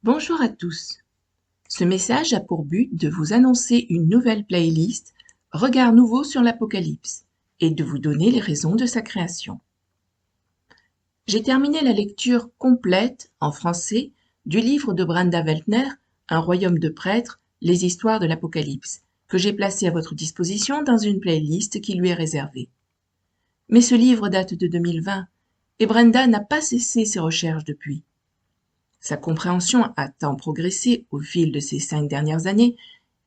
Bonjour à tous. Ce message a pour but de vous annoncer une nouvelle playlist Regard nouveau sur l'Apocalypse et de vous donner les raisons de sa création. J'ai terminé la lecture complète, en français, du livre de Brenda Weltner, Un royaume de prêtres, les histoires de l'Apocalypse, que j'ai placé à votre disposition dans une playlist qui lui est réservée. Mais ce livre date de 2020 et Brenda n'a pas cessé ses recherches depuis. Sa compréhension a tant progressé au fil de ces 5 dernières années,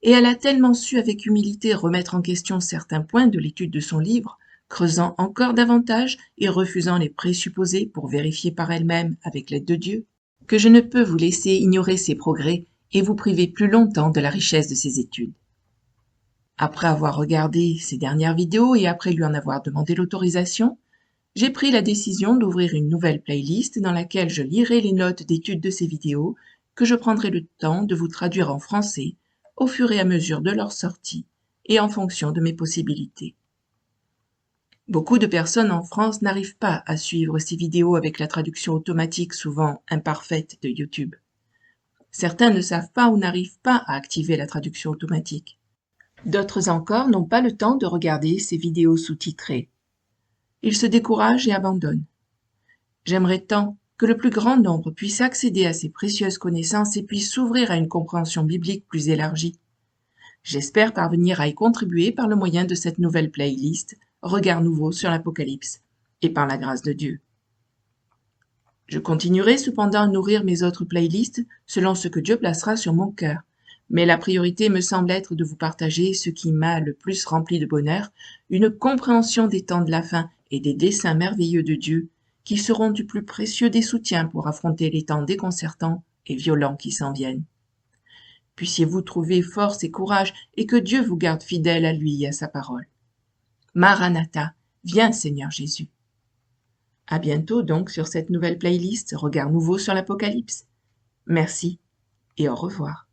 et elle a tellement su avec humilité remettre en question certains points de l'étude de son livre, creusant encore davantage et refusant les présupposés pour vérifier par elle-même avec l'aide de Dieu, que je ne peux vous laisser ignorer ses progrès et vous priver plus longtemps de la richesse de ses études. Après avoir regardé ses dernières vidéos et après lui en avoir demandé l'autorisation, j'ai pris la décision d'ouvrir une nouvelle playlist dans laquelle je lirai les notes d'étude de ces vidéos que je prendrai le temps de vous traduire en français au fur et à mesure de leur sortie et en fonction de mes possibilités. Beaucoup de personnes en France n'arrivent pas à suivre ces vidéos avec la traduction automatique souvent imparfaite de YouTube. Certains ne savent pas ou n'arrivent pas à activer la traduction automatique. D'autres encore n'ont pas le temps de regarder ces vidéos sous-titrées. Ils se découragent et abandonnent. J'aimerais tant que le plus grand nombre puisse accéder à ces précieuses connaissances et puisse s'ouvrir à une compréhension biblique plus élargie. J'espère parvenir à y contribuer par le moyen de cette nouvelle playlist Regard nouveau sur l'Apocalypse, et par la grâce de Dieu. Je continuerai cependant à nourrir mes autres playlists selon ce que Dieu placera sur mon cœur, mais la priorité me semble être de vous partager ce qui m'a le plus rempli de bonheur, une compréhension des temps de la fin et des desseins merveilleux de Dieu, qui seront du plus précieux des soutiens pour affronter les temps déconcertants et violents qui s'en viennent. Puissiez-vous trouver force et courage, et que Dieu vous garde fidèle à lui et à sa parole. Maranatha, viens Seigneur Jésus. À bientôt donc sur cette nouvelle playlist Regard nouveau sur l'Apocalypse. Merci et au revoir.